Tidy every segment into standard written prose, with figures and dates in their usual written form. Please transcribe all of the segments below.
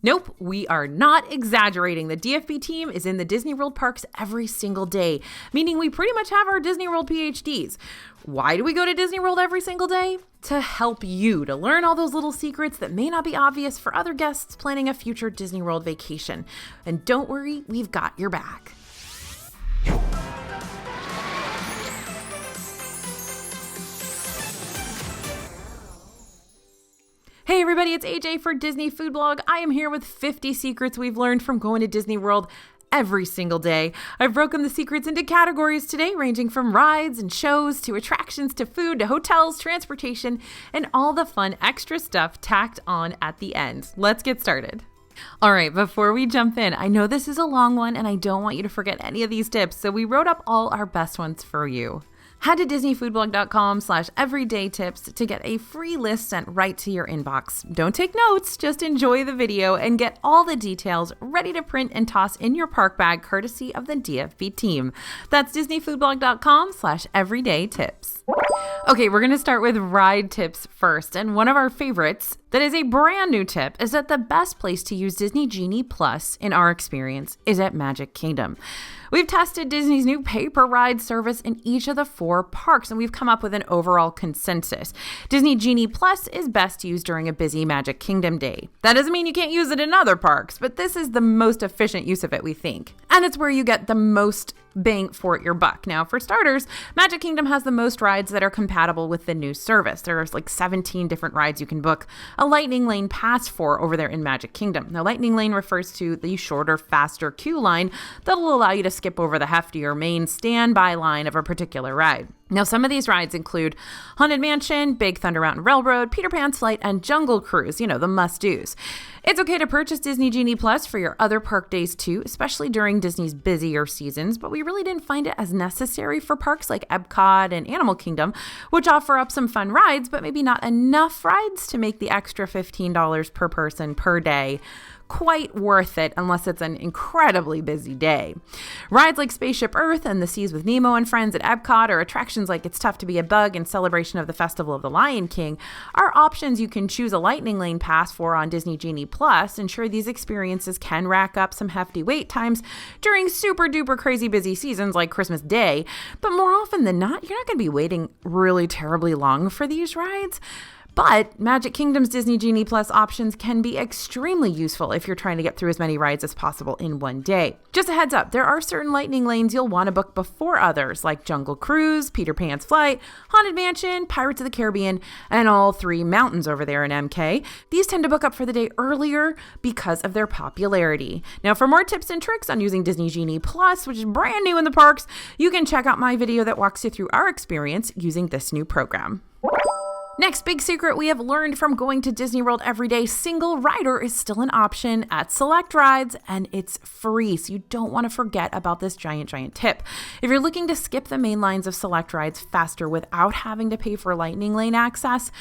Nope, we are not exaggerating. The DFB team is in the Disney World parks every single day, meaning we pretty much have our Disney World PhDs. Why do we go to Disney World every single day? To help you to learn all those little secrets that may not be obvious for other guests planning a future Disney World vacation. And don't worry, we've got your back. Hey everybody, it's AJ for Disney Food Blog. I am here with 50 secrets we've learned from going to Disney World every single day. I've broken the secrets into categories today, ranging from rides and shows to attractions to food to hotels, transportation, and all the fun extra stuff tacked on at the end. Let's get started. All right, before we jump in, I know this is a long one and I don't want you to forget any of these tips, so we wrote up all our best ones for you. Head to disneyfoodblog.com/everydaytips to get a free list sent right to your inbox. Don't take notes, just enjoy the video and get all the details ready to print and toss in your park bag courtesy of the DFB team. That's disneyfoodblog.com/everydaytips. Okay, we're going to start with ride tips first. And one of our favorites that is a brand new tip is that the best place to use Disney Genie Plus in our experience is at Magic Kingdom. We've tested Disney's new paper ride service in each of the 4 parks, and we've come up with an overall consensus. Disney Genie Plus is best used during a busy Magic Kingdom day. That doesn't mean you can't use it in other parks, but this is the most efficient use of it, we think. And it's where you get the most bang for your buck. Now, for starters, Magic Kingdom has the most rides that are compatible with the new service. There's like 17 different rides you can book a Lightning Lane pass for over there in Magic Kingdom. Now, Lightning Lane refers to the shorter, faster queue line that'll allow you to skip over the heftier main standby line of a particular ride. Now, some of these rides include Haunted Mansion, Big Thunder Mountain Railroad, Peter Pan's Flight, and Jungle Cruise, the must-dos. It's okay to purchase Disney Genie Plus for your other park days too, especially during Disney's busier seasons, but we really didn't find it as necessary for parks like Epcot and Animal Kingdom, which offer up some fun rides, but maybe not enough rides to make the extra $15 per person per day quite worth it unless it's an incredibly busy day. Rides like Spaceship Earth and The Seas with Nemo and Friends at Epcot, or attractions like It's Tough to Be a Bug in celebration of the Festival of the Lion King, are options you can choose a Lightning Lane pass for on Disney Genie Plus. Ensure these experiences can rack up some hefty wait times during super duper crazy busy seasons like Christmas Day, but more often than not, you're not going to be waiting really terribly long for these rides. But Magic Kingdom's Disney Genie Plus options can be extremely useful if you're trying to get through as many rides as possible in one day. Just a heads up, there are certain Lightning Lanes you'll want to book before others, like Jungle Cruise, Peter Pan's Flight, Haunted Mansion, Pirates of the Caribbean, and all 3 mountains over there in MK. These tend to book up for the day earlier because of their popularity. Now, for more tips and tricks on using Disney Genie Plus, which is brand new in the parks, you can check out my video that walks you through our experience using this new program. Next big secret we have learned from going to Disney World every day: single rider is still an option at select rides, and it's free. So you don't want to forget about this giant tip. If you're looking to skip the main lines of select rides faster without having to pay for Lightning Lane access,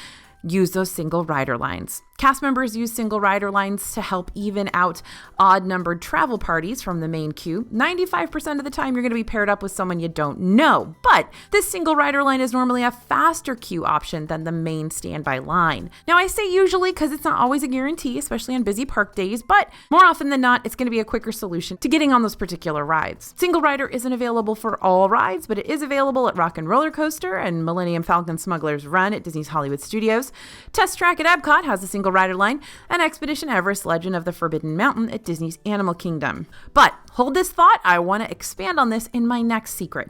use those single rider lines. Cast members use single rider lines to help even out odd-numbered travel parties from the main queue. 95% of the time, you're going to be paired up with someone you don't know, but this single rider line is normally a faster queue option than the main standby line. Now, I say usually because it's not always a guarantee, especially on busy park days, but more often than not, it's going to be a quicker solution to getting on those particular rides. Single rider isn't available for all rides, but it is available at Rock and Roller Coaster and Millennium Falcon Smuggler's Run at Disney's Hollywood Studios. Test Track at Epcot has a single rider line, and Expedition Everest Legend of the Forbidden Mountain at Disney's Animal Kingdom. But hold this thought, I want to expand on this in my next secret.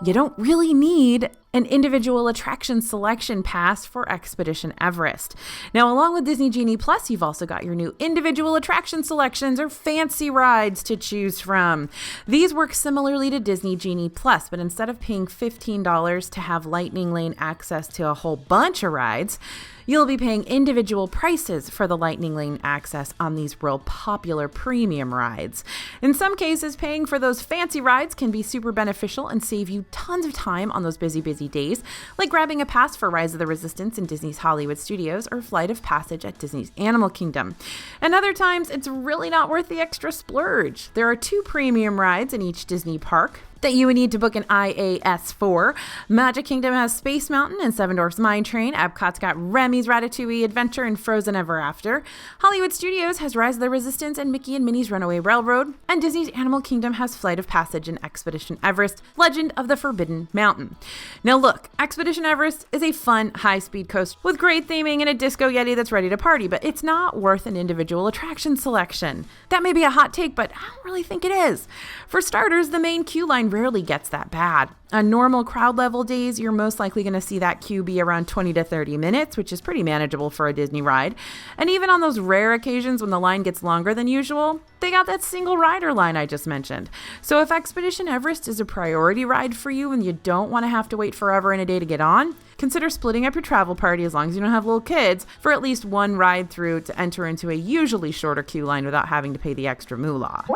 You don't really need an individual attraction selection pass for Expedition Everest. Now, along with Disney Genie Plus, you've also got your new individual attraction selections or fancy rides to choose from. These work similarly to Disney Genie Plus, but instead of paying $15 to have Lightning Lane access to a whole bunch of rides, you'll be paying individual prices for the Lightning Lane access on these real popular premium rides. In some cases, paying for those fancy rides can be super beneficial and save you tons of time on those busy days, like grabbing a pass for Rise of the Resistance in Disney's Hollywood Studios or Flight of Passage at Disney's Animal Kingdom. And other times, it's really not worth the extra splurge. There are 2 premium rides in each Disney park, that you would need to book an IAS for. Magic Kingdom has Space Mountain and Seven Dwarfs Mine Train. Epcot's got Remy's Ratatouille Adventure and Frozen Ever After. Hollywood Studios has Rise of the Resistance and Mickey and Minnie's Runaway Railroad. And Disney's Animal Kingdom has Flight of Passage and Expedition Everest, Legend of the Forbidden Mountain. Now look, Expedition Everest is a fun, high-speed coaster with great theming and a disco yeti that's ready to party, but it's not worth an individual attraction selection. That may be a hot take, but I don't really think it is. For starters, the main queue line rarely gets that bad. On normal crowd level days, you're most likely going to see that queue be around 20 to 30 minutes, which is pretty manageable for a Disney ride. And even on those rare occasions when the line gets longer than usual, they got that single rider line I just mentioned. So if Expedition Everest is a priority ride for you and you don't want to have to wait forever and a day to get on, consider splitting up your travel party, as long as you don't have little kids, for at least one ride through to enter into a usually shorter queue line without having to pay the extra moolah.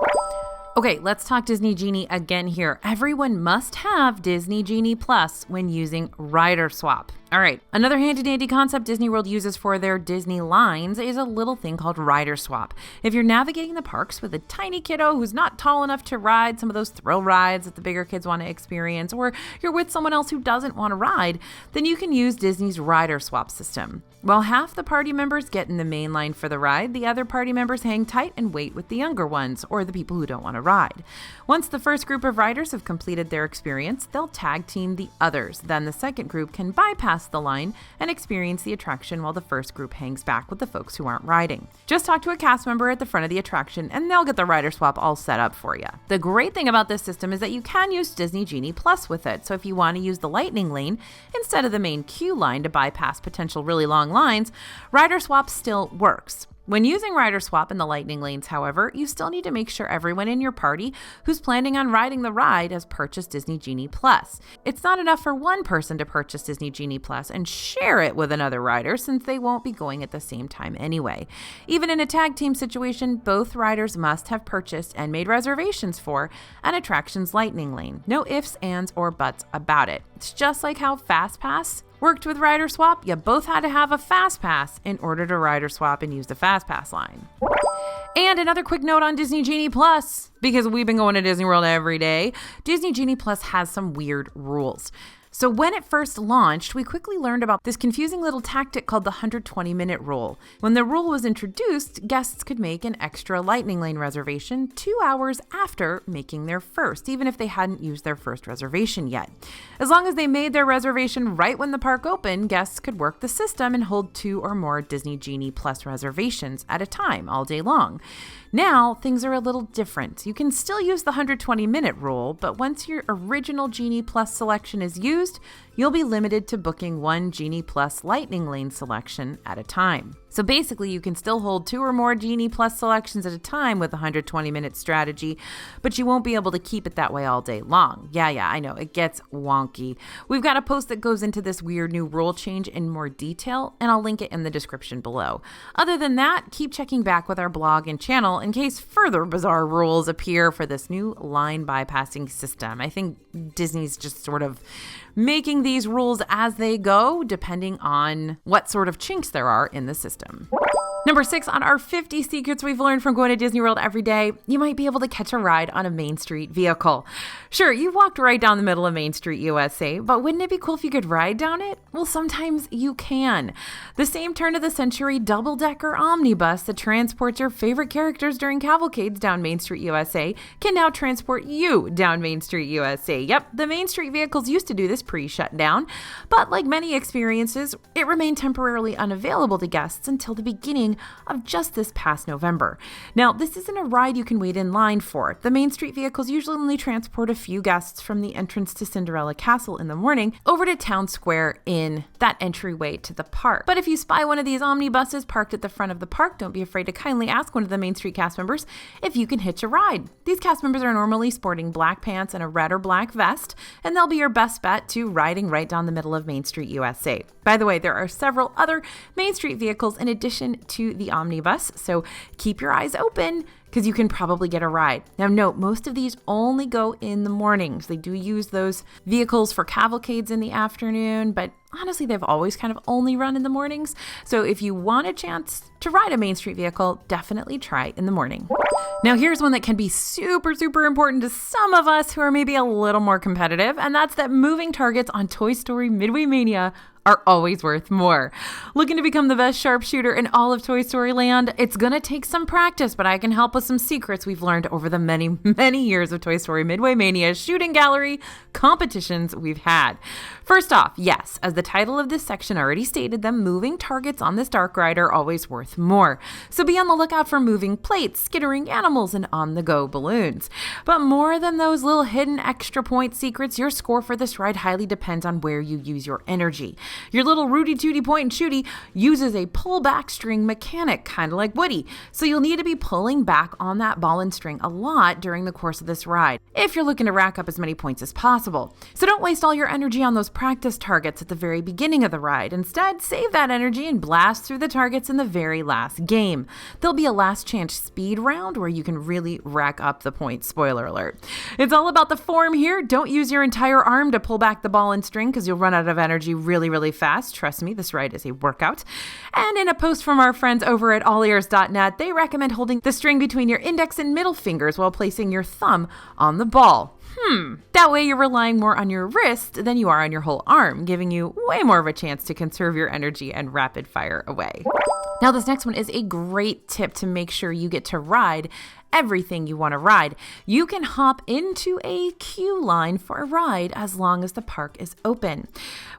Okay, let's talk Disney Genie again here. Everyone must have Disney Genie Plus when using Rider Swap. All right, another handy-dandy concept Disney World uses for their Disney lines is a little thing called Rider Swap. If you're navigating the parks with a tiny kiddo who's not tall enough to ride some of those thrill rides that the bigger kids want to experience, or you're with someone else who doesn't want to ride, then you can use Disney's Rider Swap system. While half the party members get in the main line for the ride, the other party members hang tight and wait with the younger ones, or the people who don't want to ride. Once the first group of riders have completed their experience, they'll tag team the others. Then the second group can bypass the line and experience the attraction while the first group hangs back with the folks who aren't riding. Just talk to a cast member at the front of the attraction and they'll get the rider swap all set up for you. The great thing about this system is that you can use Disney Genie Plus with it. So if you want to use the lightning lane instead of the main queue line to bypass potential really long lines, rider swap still works. When using Rider Swap in the Lightning lanes, however, you still need to make sure everyone in your party who's planning on riding the ride has purchased Disney Genie Plus. It's not enough for one person to purchase Disney Genie Plus and share it with another rider, since they won't be going at the same time anyway. Even in a tag team situation, both riders must have purchased and made reservations for an attraction's Lightning lane. No ifs, ands, or buts about it. It's just like how Fast Pass worked with Rider Swap. You both had to have a Fast Pass in order to Rider Swap and use the Fast Pass line. And another quick note on Disney Genie Plus, because we've been going to Disney World every day, Disney Genie Plus has some weird rules. So when it first launched, we quickly learned about this confusing little tactic called the 120-minute rule. When the rule was introduced, guests could make an extra Lightning Lane reservation 2 hours after making their first, even if they hadn't used their first reservation yet. As long as they made their reservation right when the park opened, guests could work the system and hold 2 or more Disney Genie Plus reservations at a time all day long. Now, things are a little different. You can still use the 120-minute rule, but once your original Genie Plus selection is used, you'll be limited to booking one Genie Plus Lightning Lane selection at a time. So basically, you can still hold 2 or more Genie Plus selections at a time with a 120-minute strategy, but you won't be able to keep it that way all day long. Yeah, I know, it gets wonky. We've got a post that goes into this weird new rule change in more detail, and I'll link it in the description below. Other than that, keep checking back with our blog and channel in case further bizarre rules appear for this new line bypassing system. I think Disney's just sort of making these rules as they go, depending on what sort of chinks there are in the system. Number 6 on our 50 secrets we've learned from going to Disney World every day, you might be able to catch a ride on a Main Street vehicle. Sure, you walked right down the middle of Main Street USA, but wouldn't it be cool if you could ride down it? Well, sometimes you can. The same turn-of-the-century double-decker omnibus that transports your favorite characters during cavalcades down Main Street USA can now transport you down Main Street USA. Yep, the Main Street vehicles used to do this pre-shutdown, but like many experiences, it remained temporarily unavailable to guests until the beginning of just this past November. Now, this isn't a ride you can wait in line for. The Main Street vehicles usually only transport a few guests from the entrance to Cinderella Castle in the morning over to Town Square in that entryway to the park. But if you spy one of these omnibuses parked at the front of the park, don't be afraid to kindly ask one of the Main Street cast members if you can hitch a ride. These cast members are normally sporting black pants and a red or black vest, and they'll be your best bet to riding right down the middle of Main Street USA. By the way, there are several other Main Street vehicles in addition to into the omnibus, so keep your eyes open because you can probably get a ride. Now note, most of these only go in the mornings. They do use those vehicles for cavalcades in the afternoon, but honestly, they've always kind of only run in the mornings. So if you want a chance to ride a Main Street vehicle, definitely try in the morning. Now here's one that can be super, super important to some of us who are maybe a little more competitive, and that's that moving targets on Toy Story Midway Mania are always worth more. Looking to become the best sharpshooter in all of Toy Story Land? It's gonna take some practice, but I can help with some secrets we've learned over the many, many years of Toy Story Midway Mania shooting gallery competitions we've had. First off, yes, as the title of this section already stated, the moving targets on this dark ride are always worth more. So be on the lookout for moving plates, skittering animals, and on-the-go balloons. But more than those little hidden extra point secrets, your score for this ride highly depends on where you use your energy. Your little Rudy Tooty Point and Shooty uses a pull-back string mechanic, kind of like Woody, so you'll need to be pulling back on that ball and string a lot during the course of this ride, if you're looking to rack up as many points as possible. So don't waste all your energy on those practice targets at the very beginning of the ride. Instead, save that energy and blast through the targets in the very last game. There'll be a last chance speed round where you can really rack up the points, spoiler alert. It's all about the form here. Don't use your entire arm to pull back the ball and string because you'll run out of energy really fast. Trust me, this ride is a workout. And in a post from our friends over at allears.net, they recommend holding the string between your index and middle fingers while placing your thumb on the ball. That way you're relying more on your wrist than you are on your whole arm, giving you way more of a chance to conserve your energy and rapid fire away. Now this next one is a great tip to make sure you get to ride everything you want to ride. You can hop into a queue line for a ride as long as the park is open.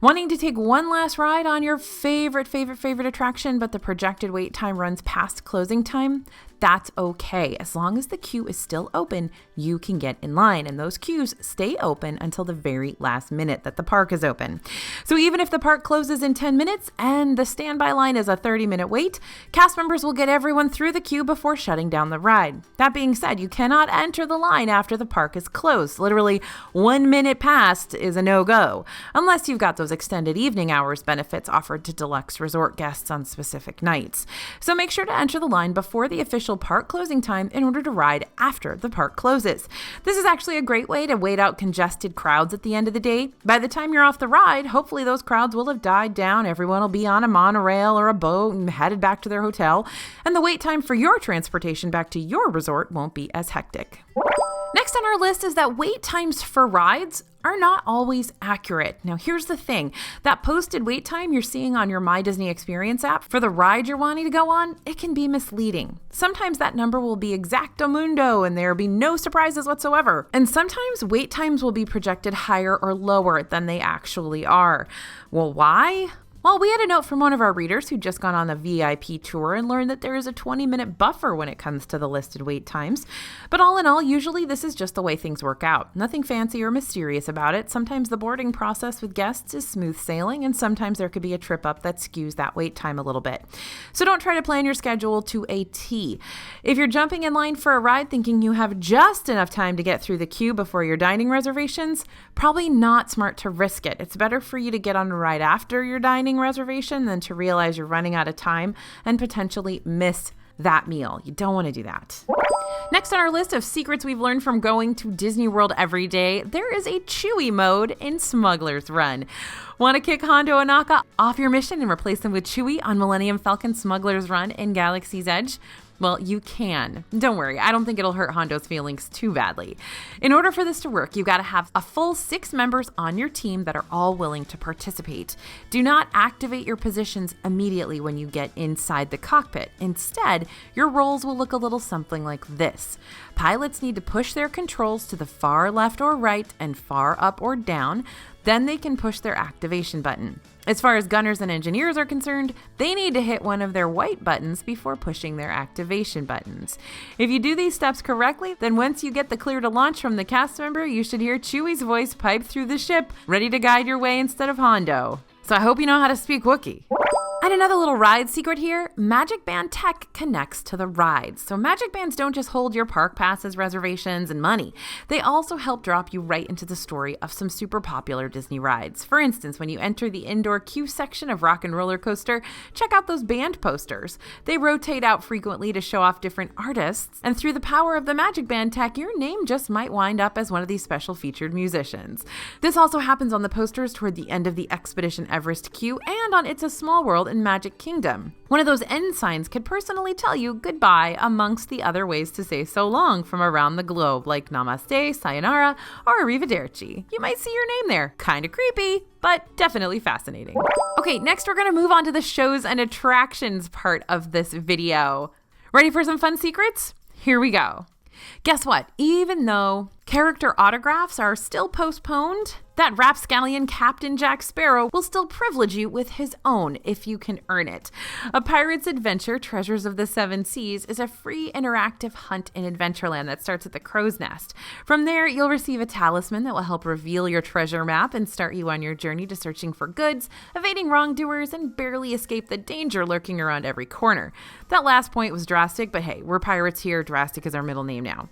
Wanting to take one last ride on your favorite attraction, but the projected wait time runs past closing time? That's okay. As long as the queue is still open, you can get in line, and those queues stay open until the very last minute that the park is open. So even if the park closes in 10 minutes and the standby line is a 30-minute wait, cast members will get everyone through the queue before shutting down the ride. That being said, you cannot enter the line after the park is closed. Literally 1 minute past is a no-go, unless you've got those extended evening hours benefits offered to deluxe resort guests on specific nights. So make sure to enter the line before the official park closing time in order to ride after the park closes. This is actually a great way to wait out congested crowds at the end of the day. By the time you're off the ride, hopefully those crowds will have died down. Everyone will be on a monorail or a boat and headed back to their hotel, and the wait time for your transportation back to your resort won't be as hectic. Next on our list is that wait times for rides are not always accurate. Now here's the thing, that posted wait time you're seeing on your My Disney Experience app for the ride you're wanting to go on, it can be misleading. Sometimes that number will be exactamundo and there'll be no surprises whatsoever. And sometimes wait times will be projected higher or lower than they actually are. Well, why? Well, we had a note from one of our readers who'd just gone on a VIP tour and learned that there is a 20-minute buffer when it comes to the listed wait times. But all in all, usually this is just the way things work out. Nothing fancy or mysterious about it. Sometimes the boarding process with guests is smooth sailing, and sometimes there could be a trip up that skews that wait time a little bit. So don't try to plan your schedule to a T. If you're jumping in line for a ride thinking you have just enough time to get through the queue before your dining reservations, probably not smart to risk it. It's better for you to get on a ride after your dining reservation than to realize you're running out of time and potentially miss that meal. You don't want to do that. Next on our list of secrets we've learned from going to Disney World every day, there is a Chewie mode in Smuggler's Run. Want to kick Hondo and Anka off your mission and replace them with Chewie on Millennium Falcon Smuggler's Run in Galaxy's Edge? Well, you can. Don't worry, I don't think it'll hurt Hondo's feelings too badly. In order for this to work, you've got to have a full 6 members on your team that are all willing to participate. Do not activate your positions immediately when you get inside the cockpit. Instead, your roles will look a little something like this. Pilots need to push their controls to the far left or right and far up or down. Then they can push their activation button. As far as gunners and engineers are concerned, they need to hit one of their white buttons before pushing their activation buttons. If you do these steps correctly, then once you get the clear to launch from the cast member, you should hear Chewie's voice pipe through the ship, ready to guide your way instead of Hondo. So I hope you know how to speak Wookiee. And another little ride secret here, MagicBand tech connects to the rides. So MagicBands don't just hold your park passes, reservations, and money. They also help drop you right into the story of some super popular Disney rides. For instance, when you enter the indoor queue section of Rock and Roller Coaster, check out those band posters. They rotate out frequently to show off different artists, and through the power of the MagicBand tech, your name just might wind up as one of these special featured musicians. This also happens on the posters toward the end of the Expedition Everest queue and on It's a Small World in Magic Kingdom. One of those end signs could personally tell you goodbye amongst the other ways to say so long from around the globe, like namaste, sayonara, or arrivederci. You might see your name there. Kinda creepy, but definitely fascinating. Okay, next we're gonna move on to the shows and attractions part of this video. Ready for some fun secrets? Here we go. Guess what? Even though character autographs are still postponed, that rapscallion Captain Jack Sparrow will still privilege you with his own if you can earn it. A Pirate's Adventure, Treasures of the Seven Seas is a free interactive hunt in Adventureland that starts at the Crow's Nest. From there, you'll receive a talisman that will help reveal your treasure map and start you on your journey to searching for goods, evading wrongdoers, and barely escape the danger lurking around every corner. That last point was drastic, but hey, we're pirates here. Drastic is our middle name now.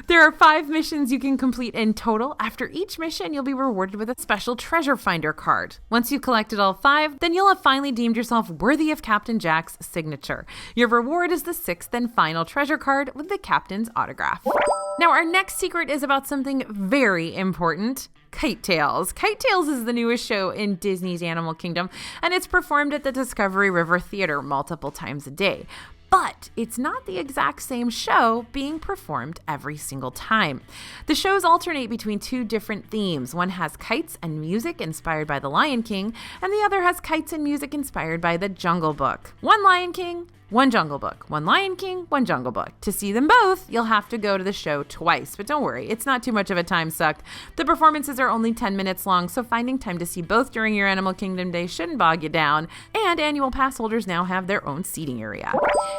There are 5 missions you can complete in total. After each mission, you'll be rewarded with a special treasure finder card. Once you've collected all 5, then you'll have finally deemed yourself worthy of Captain Jack's signature. Your reward is the 6th and final treasure card with the captain's autograph. Now, our next secret is about something very important. Kite Tales. Kite Tales is the newest show in Disney's Animal Kingdom, and it's performed at the Discovery River Theater multiple times a day. But it's not the exact same show being performed every single time. The shows alternate between 2 different themes. One has kites and music inspired by The Lion King, and the other has kites and music inspired by The Jungle Book. One Lion King, one Jungle Book. One Lion King, one Jungle Book. To see them both, you'll have to go to the show twice. But don't worry, it's not too much of a time suck. The performances are only 10 minutes long, so finding time to see both during your Animal Kingdom day shouldn't bog you down. And annual pass holders now have their own seating area.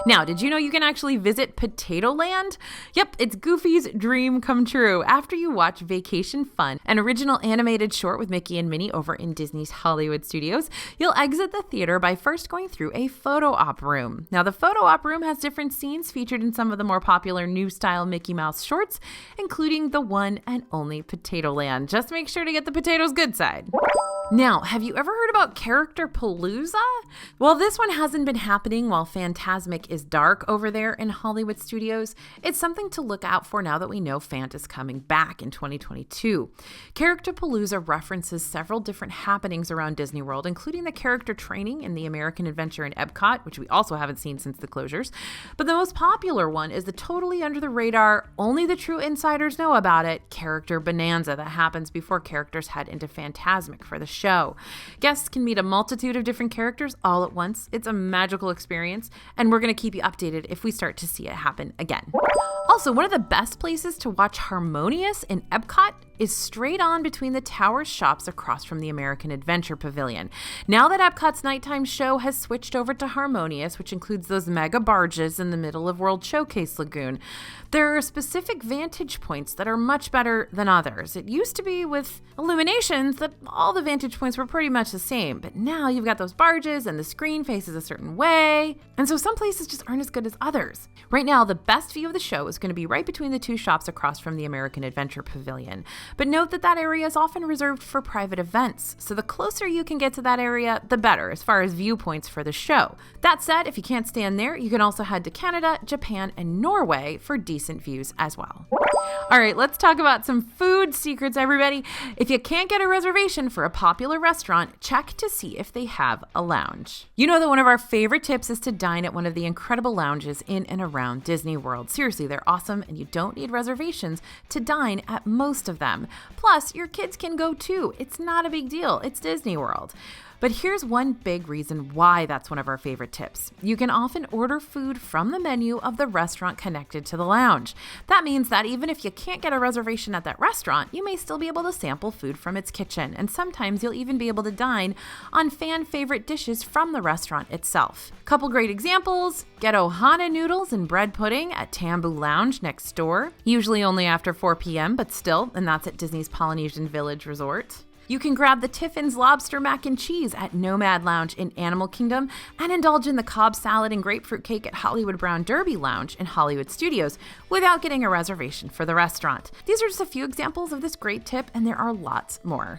Now, did you know you can actually visit Potato Land? Yep, it's Goofy's dream come true. After you watch Vacation Fun, an original animated short with Mickey and Minnie over in Disney's Hollywood Studios, you'll exit the theater by first going through a photo op room. Now, the photo op room has different scenes featured in some of the more popular new style Mickey Mouse shorts, including the one and only Potato Land. Just make sure to get the potatoes good side. Now, have you ever heard about Character Palooza? Well, this one hasn't been happening while Fantasmic is dark over there in Hollywood Studios. It's something to look out for now that we know Fant is coming back in 2022. Character Palooza references several different happenings around Disney World, including the character training in the American Adventure in Epcot, which we also haven't seen since the closures. But the most popular one is the totally under the radar, only the true insiders know about it, Character Bonanza that happens before characters head into Fantasmic for the show. Guests can meet a multitude of different characters all at once. It's a magical experience, and we're going to keep you updated if we start to see it happen again. Also, one of the best places to watch Harmonious in Epcot is straight on between the Tower's shops across from the American Adventure Pavilion. Now that Epcot's nighttime show has switched over to Harmonious, which includes those mega barges in the middle of World Showcase Lagoon, there are specific vantage points that are much better than others. It used to be with Illuminations that all the vantage points were pretty much the same, but now you've got those barges and the screen faces a certain way, and so some places just aren't as good as others. Right now, the best view of the show is going to be right between the 2 shops across from the American Adventure Pavilion. But note that that area is often reserved for private events, so the closer you can get to that area, the better as far as viewpoints for the show. That said, if you can't stand there, you can also head to Canada, Japan, and Norway for decent views as well. All right, let's talk about some food secrets, everybody. If you can't get a reservation for a popular restaurant, check to see if they have a lounge. You know that one of our favorite tips is to dine at one of the incredible lounges in and around Disney World. Seriously, they're awesome, and you don't need reservations to dine at most of them. Plus, your kids can go too. It's not a big deal. It's Disney World. But here's one big reason why that's one of our favorite tips. You can often order food from the menu of the restaurant connected to the lounge. That means that even if you can't get a reservation at that restaurant, you may still be able to sample food from its kitchen. And sometimes you'll even be able to dine on fan favorite dishes from the restaurant itself. Couple great examples: get Ohana noodles and bread pudding at Tambu Lounge next door, usually only after 4 p.m., but still, and that's at Disney's Polynesian Village Resort. You can grab the Tiffin's Lobster Mac and Cheese at Nomad Lounge in Animal Kingdom and indulge in the Cobb Salad and Grapefruit Cake at Hollywood Brown Derby Lounge in Hollywood Studios without getting a reservation for the restaurant. These are just a few examples of this great tip, and there are lots more.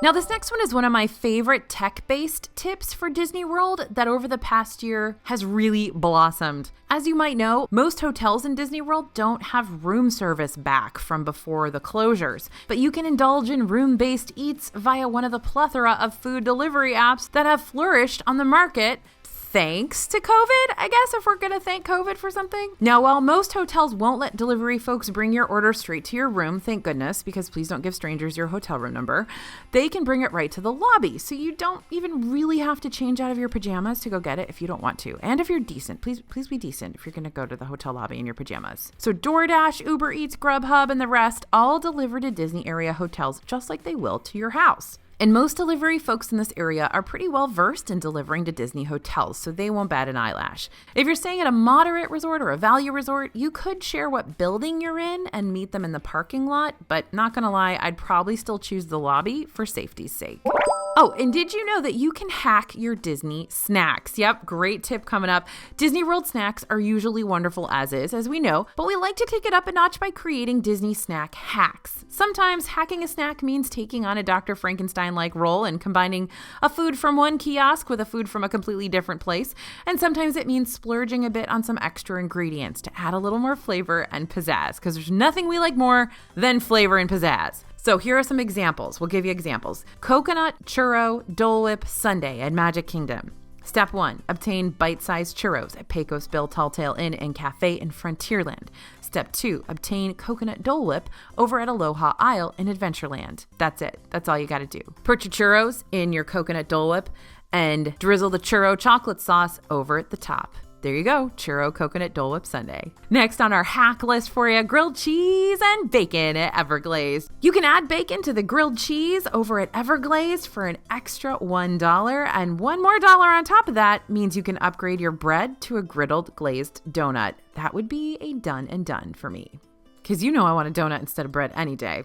Now, this next one is one of my favorite tech-based tips for Disney World that over the past year has really blossomed. As you might know, most hotels in Disney World don't have room service back from before the closures, but you can indulge in room-based eats via one of the plethora of food delivery apps that have flourished on the market thanks to COVID, I guess, if we're going to thank COVID for something. Now, while most hotels won't let delivery folks bring your order straight to your room, thank goodness, because please don't give strangers your hotel room number, they can bring it right to the lobby. So you don't even really have to change out of your pajamas to go get it if you don't want to. And if you're decent, please be decent if you're going to go to the hotel lobby in your pajamas. So DoorDash, Uber Eats, Grubhub, and the rest all deliver to Disney area hotels just like they will to your house. And most delivery folks in this area are pretty well versed in delivering to Disney hotels, so they won't bat an eyelash. If you're staying at a moderate resort or a value resort, you could share what building you're in and meet them in the parking lot, but not gonna lie, I'd probably still choose the lobby for safety's sake. Oh, and did you know that you can hack your Disney snacks? Yep, great tip coming up. Disney World snacks are usually wonderful as is, as we know, but we like to take it up a notch by creating Disney snack hacks. Sometimes hacking a snack means taking on a Dr. Frankenstein-like role and combining a food from one kiosk with a food from a completely different place. And sometimes it means splurging a bit on some extra ingredients to add a little more flavor and pizzazz, because there's nothing we like more than flavor and pizzazz. So here are some examples. We'll give you examples. Coconut, churro, Dole Whip, sundae at Magic Kingdom. Step 1, obtain bite-sized churros at Pecos Bill Talltale Inn and Cafe in Frontierland. Step 2, obtain coconut Dole Whip over at Aloha Isle in Adventureland. That's it. That's all you got to do. Put your churros in your coconut Dole Whip and drizzle the churro chocolate sauce over the top. There you go, churro coconut Dole Whip sundae. Next on our hack list for you, grilled cheese and bacon at Everglazed. You can add bacon to the grilled cheese over at Everglazed for an extra $1, and one more dollar on top of that means you can upgrade your bread to a griddled glazed donut. That would be a done and done for me, because you know I want a donut instead of bread any day.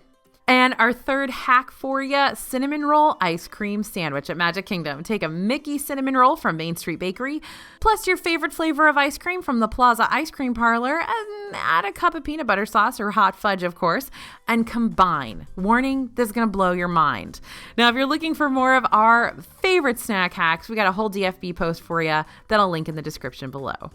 And our third hack for you, cinnamon roll ice cream sandwich at Magic Kingdom. Take a Mickey cinnamon roll from Main Street Bakery, plus your favorite flavor of ice cream from the Plaza Ice Cream Parlor, and add a cup of peanut butter sauce or hot fudge, of course, and combine. Warning, this is going to blow your mind. Now, if you're looking for more of our favorite snack hacks, we got a whole DFB post for you that I'll link in the description below.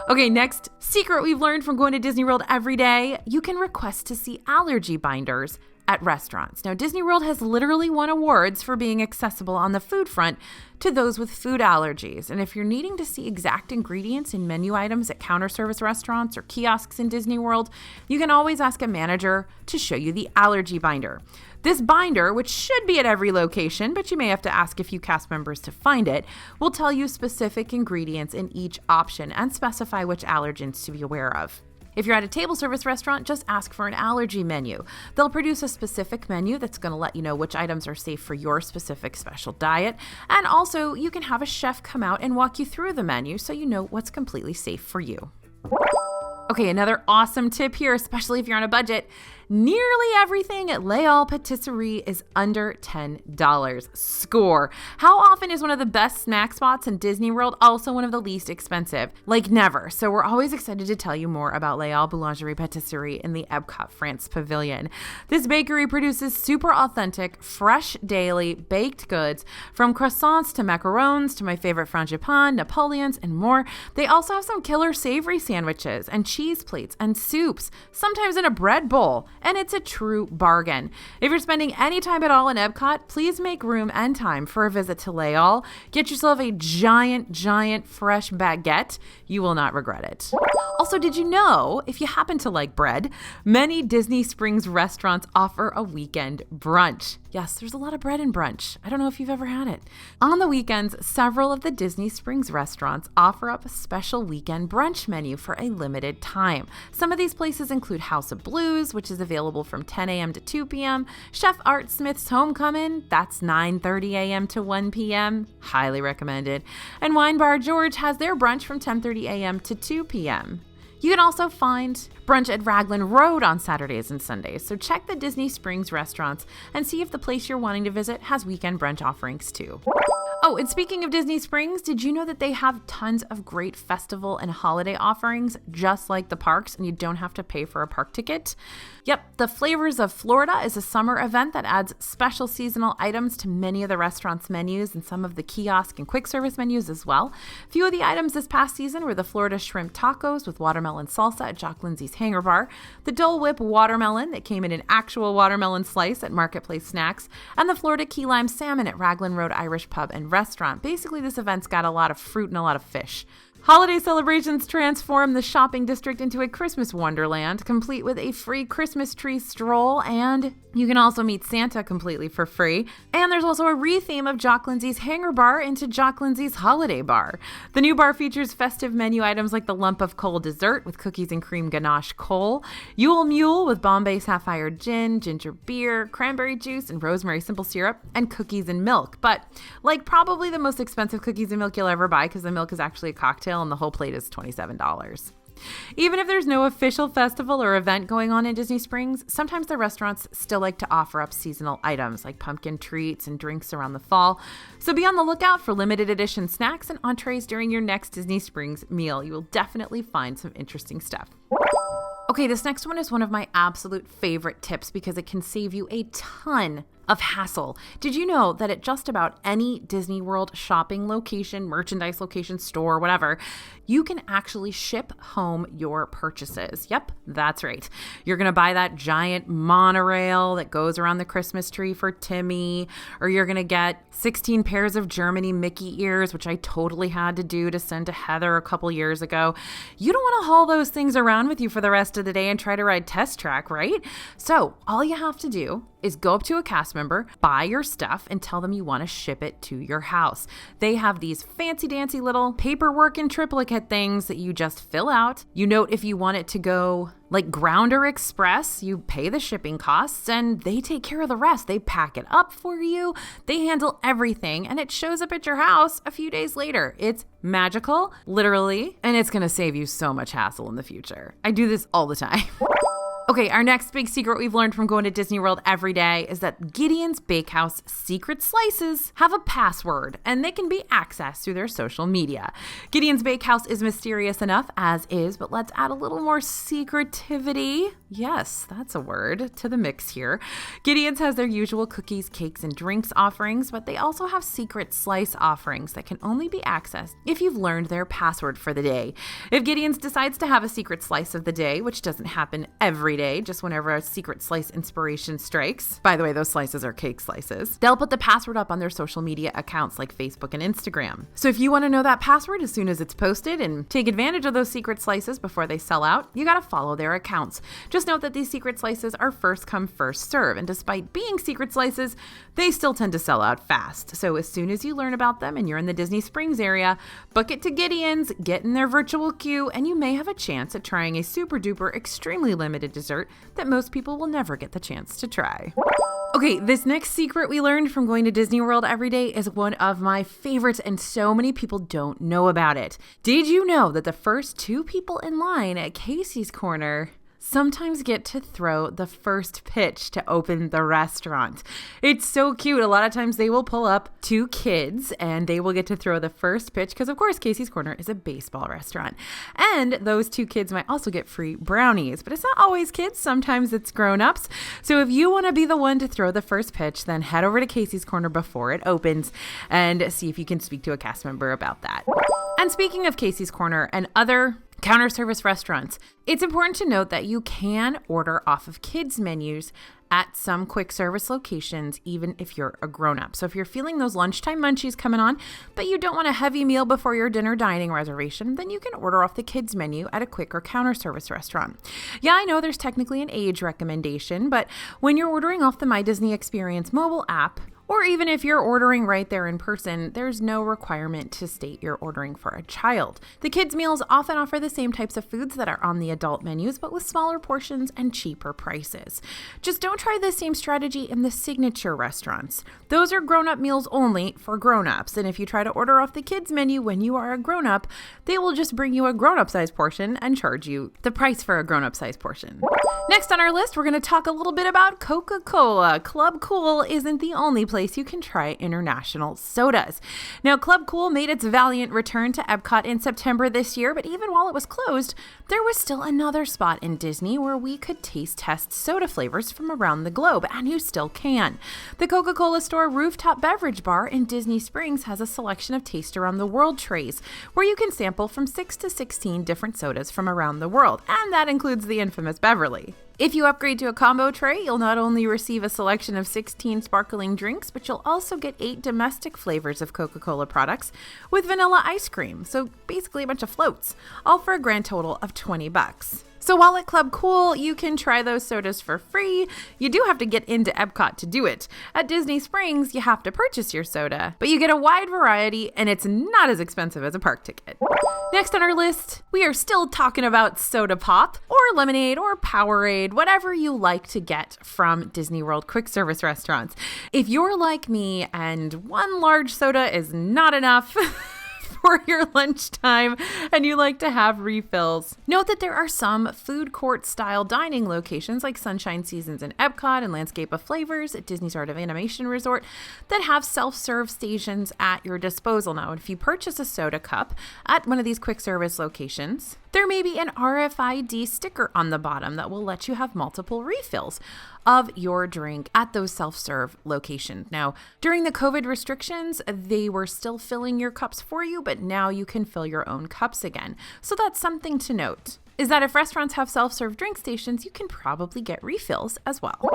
Okay, next secret we've learned from going to Disney World every day, you can request to see allergy binders at restaurants. Now, Disney World has literally won awards for being accessible on the food front to those with food allergies. And if you're needing to see exact ingredients in menu items at counter service restaurants or kiosks in Disney World, you can always ask a manager to show you the allergy binder. This binder, which should be at every location, but you may have to ask a few cast members to find it, will tell you specific ingredients in each option and specify which allergens to be aware of. If you're at a table service restaurant, just ask for an allergy menu. They'll produce a specific menu that's going to let you know which items are safe for your specific special diet. And also, you can have a chef come out and walk you through the menu so you know what's completely safe for you. Okay, another awesome tip here, especially if you're on a budget. Nearly everything at Les Halles Patisserie is under $10. Score. How often is one of the best snack spots in Disney World also one of the least expensive? Like never. So we're always excited to tell you more about Les Halles Boulangerie Patisserie in the Epcot France Pavilion. This bakery produces super authentic, fresh daily baked goods from croissants to macarons to my favorite frangipane, Napoleons, and more. They also have some killer savory sandwiches and cheese plates and soups, sometimes in a bread bowl. And it's a true bargain. If you're spending any time at all in Epcot, please make room and time for a visit to Les Halles. Get yourself a giant fresh baguette. You will not regret it. Also, did you know, if you happen to like bread, many Disney Springs restaurants offer a weekend brunch. Yes, there's a lot of bread in brunch. I don't know if you've ever had it. On the weekends, several of the Disney Springs restaurants offer up a special weekend brunch menu for a limited time. Some of these places include House of Blues, which is available from 10 a.m. to 2 p.m., Chef Art Smith's Homecoming, that's 9:30 a.m. to 1 p.m., highly recommended, and Wine Bar George has their brunch from 10:30 a.m. to 2 p.m. You can also find Brunch at Raglan Road on Saturdays and Sundays, so check the Disney Springs restaurants and see if the place you're wanting to visit has weekend brunch offerings too. Oh, and speaking of Disney Springs, did you know that they have tons of great festival and holiday offerings just like the parks, and you don't have to pay for a park ticket? Yep, the Flavors of Florida is a summer event that adds special seasonal items to many of the restaurant's menus and some of the kiosk and quick service menus as well. A few of the items this past season were the Florida Shrimp Tacos with watermelon salsa at Jock Lindsay's Hangar Bar, the Dole Whip Watermelon that came in an actual watermelon slice at Marketplace Snacks, and the Florida Key Lime Salmon at Raglan Road Irish Pub and Restaurant. Basically, this event's got a lot of fruit and a lot of fish. Holiday celebrations transform the shopping district into a Christmas wonderland, complete with a free Christmas tree stroll, and you can also meet Santa completely for free. And there's also a re-theme of Jock Lindsay's Hangar Bar into Jock Lindsay's Holiday Bar. The new bar features festive menu items like the Lump of Coal dessert with cookies and cream ganache coal, Yule Mule with Bombay Sapphire gin, ginger beer, cranberry juice, and rosemary simple syrup, and cookies and milk. But like probably the most expensive cookies and milk you'll ever buy, because the milk is actually a cocktail and the whole plate is $27. Even if there's no official festival or event going on in Disney Springs, sometimes the restaurants still like to offer up seasonal items like pumpkin treats and drinks around the fall. So be on the lookout for limited edition snacks and entrees during your next Disney Springs meal. You will definitely find some interesting stuff. Okay, this next one is one of my absolute favorite tips because it can save you a ton of hassle. Did you know that at just about any Disney World shopping location, merchandise location, store, whatever, you can actually ship home your purchases? Yep, that's right. You're going to buy that giant monorail that goes around the Christmas tree for Timmy, or you're going to get 16 pairs of Germany Mickey ears, which I totally had to do to send to Heather a couple years ago. You don't want to haul those things around with you for the rest of the day and try to ride Test Track, right? So all you have to do is go up to a cast member, buy your stuff, and tell them you want to ship it to your house. They have these fancy dancy little paperwork and triplicate things that you just fill out. You note if you want it to go like ground or express, you pay the shipping costs and they take care of the rest. They pack it up for you. They handle everything and it shows up at your house a few days later. It's magical, literally, and it's going to save you so much hassle in the future. I do this all the time. Okay, our next big secret we've learned from going to Disney World every day is that Gideon's Bakehouse secret slices have a password and they can be accessed through their social media. Gideon's Bakehouse is mysterious enough as is, but let's add a little more secretivity. Yes, that's a word to the mix here. Gideon's has their usual cookies, cakes, and drinks offerings, but they also have secret slice offerings that can only be accessed if you've learned their password for the day. If Gideon's decides to have a secret slice of the day, which doesn't happen every day, just whenever a secret slice inspiration strikes. By the way, those slices are cake slices. They'll put the password up on their social media accounts like Facebook and Instagram. So if you want to know that password as soon as it's posted and take advantage of those secret slices before they sell out, you got to follow their accounts. Just note that these secret slices are first come, first serve. And despite being secret slices, they still tend to sell out fast. So as soon as you learn about them and you're in the Disney Springs area, book it to Gideon's, get in their virtual queue, and you may have a chance at trying a super duper extremely limited dessert that most people will never get the chance to try. Okay, this next secret we learned from going to Disney World every day is one of my favorites, and so many people don't know about it. Did you know that the first 2 people in line at Casey's Corner sometimes get to throw the first pitch to open the restaurant? It's so cute. A lot of times they will pull up 2 kids and they will get to throw the first pitch because, of course, Casey's Corner is a baseball restaurant. And those 2 kids might also get free brownies, but it's not always kids. Sometimes it's grown-ups. So if you want to be the one to throw the first pitch, then head over to Casey's Corner before it opens and see if you can speak to a cast member about that. And speaking of Casey's Corner and other counter service restaurants, it's important to note that you can order off of kids' menus at some quick service locations, even if you're a grown-up. So if you're feeling those lunchtime munchies coming on, but you don't want a heavy meal before your dinner dining reservation, then you can order off the kids' menu at a quick or counter service restaurant. Yeah, I know there's technically an age recommendation, but when you're ordering off the My Disney Experience mobile app, Or even if you're ordering right there in person, there's no requirement to state you're ordering for a child. The kids' meals often offer the same types of foods that are on the adult menus, but with smaller portions and cheaper prices. Just don't try the same strategy in the signature restaurants. Those are grown-up meals only for grown-ups, and if you try to order off the kids' menu when you are a grown-up, they will just bring you a grown-up size portion and charge you the price for a grown-up size portion. Next on our list, we're going to talk a little bit about Coca-Cola. Club Cool isn't the only place you can try international sodas. Now, Club Cool made its valiant return to Epcot in September this year, but even while it was closed, there was still another spot in Disney where we could taste test soda flavors from around the globe, and you still can. The Coca-Cola Store rooftop beverage bar in Disney Springs has a selection of taste around the world trays, where you can sample from 6 to 16 different sodas from around the world, and that includes the infamous Beverly. If you upgrade to a combo tray, you'll not only receive a selection of 16 sparkling drinks, but you'll also get 8 domestic flavors of Coca-Cola products with vanilla ice cream. So basically a bunch of floats, all for a grand total of $20. So while at Club Cool, you can try those sodas for free, you do have to get into Epcot to do it. At Disney Springs, you have to purchase your soda, but you get a wide variety and it's not as expensive as a park ticket. Next on our list, we are still talking about soda pop or lemonade or Powerade, whatever you like to get from Disney World quick service restaurants. If you're like me and one large soda is not enough for your lunchtime and you like to have refills, note that there are some food court style dining locations like Sunshine Seasons in Epcot and Landscape of Flavors at Disney's Art of Animation Resort that have self-serve stations at your disposal. Now, if you purchase a soda cup at one of these quick service locations, there may be an RFID sticker on the bottom that will let you have multiple refills of your drink at those self-serve locations. Now, during the COVID restrictions, they were still filling your cups for you, but now you can fill your own cups again. So that's something to note, is that if restaurants have self-serve drink stations, you can probably get refills as well.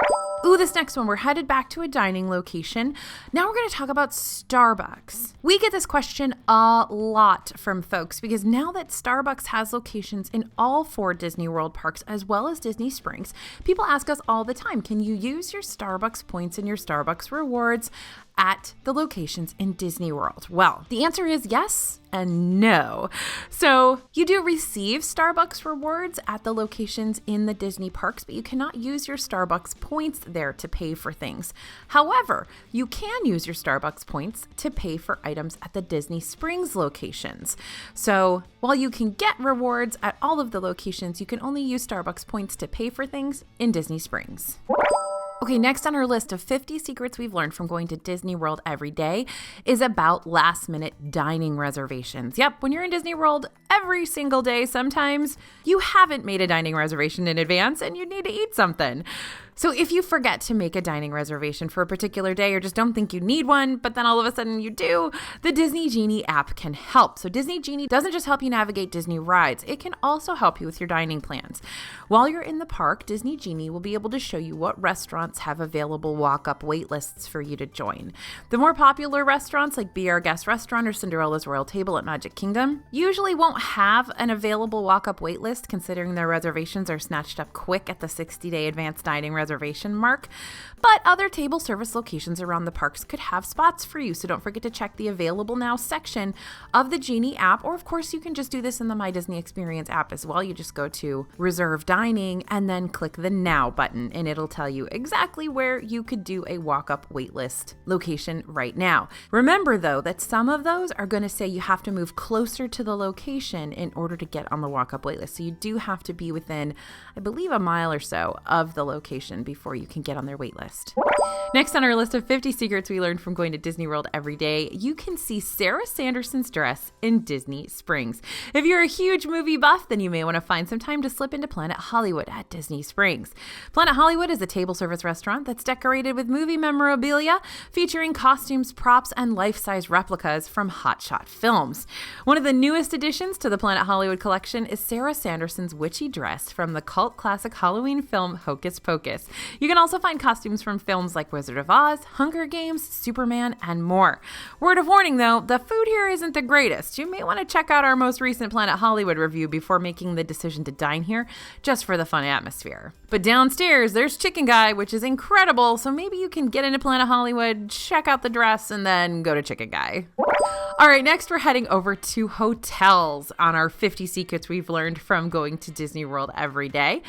Ooh, this next one, we're headed back to a dining location. Now we're going to talk about Starbucks. We get this question a lot from folks because now that Starbucks has locations in all 4 Disney World parks as well as Disney Springs, people ask us all the time, can you use your Starbucks points and your Starbucks rewards at the locations in Disney World? Well, the answer is yes and no. So you do receive Starbucks rewards at the locations in the Disney parks, but you cannot use your Starbucks points there to pay for things. However, you can use your Starbucks points to pay for items at the Disney Springs locations. So while you can get rewards at all of the locations, you can only use Starbucks points to pay for things in Disney Springs. Okay, next on our list of 50 secrets we've learned from going to Disney World every day is about last-minute dining reservations. Yep, when you're in Disney World every single day, sometimes you haven't made a dining reservation in advance and you need to eat something. So if you forget to make a dining reservation for a particular day or just don't think you need one, but then all of a sudden you do, the Disney Genie app can help. So Disney Genie doesn't just help you navigate Disney rides, it can also help you with your dining plans. While you're in the park, Disney Genie will be able to show you what restaurants have available walk-up wait lists for you to join. The more popular restaurants like Be Our Guest Restaurant or Cinderella's Royal Table at Magic Kingdom usually won't have an available walk-up wait list, considering their reservations are snatched up quick at the 60-day advanced dining reservation mark, but other table service locations around the parks could have spots for you, so don't forget to check the Available Now section of the Genie app, or of course you can just do this in the My Disney Experience app as well. You just go to Reserve Dining and then click the Now button, and it'll tell you exactly where you could do a walk-up waitlist location right now. Remember though that some of those are going to say you have to move closer to the location in order to get on the walk-up waitlist, so you do have to be within, I believe, a mile or so of the location before you can get on their wait list. Next on our list of 50 secrets we learned from going to Disney World every day, you can see Sarah Sanderson's dress in Disney Springs. If you're a huge movie buff, then you may want to find some time to slip into Planet Hollywood at Disney Springs. Planet Hollywood is a table service restaurant that's decorated with movie memorabilia, featuring costumes, props, and life-size replicas from hotshot films. One of the newest additions to the Planet Hollywood collection is Sarah Sanderson's witchy dress from the cult classic Halloween film Hocus Pocus. hilarious. You can also find costumes from films like Wizard of Oz, Hunger Games, Superman, and more. Word of warning though, the food here isn't the greatest. You may want to check out our most recent Planet Hollywood review before making the decision to dine here, just for the fun atmosphere. But downstairs, there's Chicken Guy, which is incredible, so maybe you can get into Planet Hollywood, check out the dress, and then go to Chicken Guy. All right, next we're heading over to hotels on our 50 secrets we've learned from going to Disney World every day.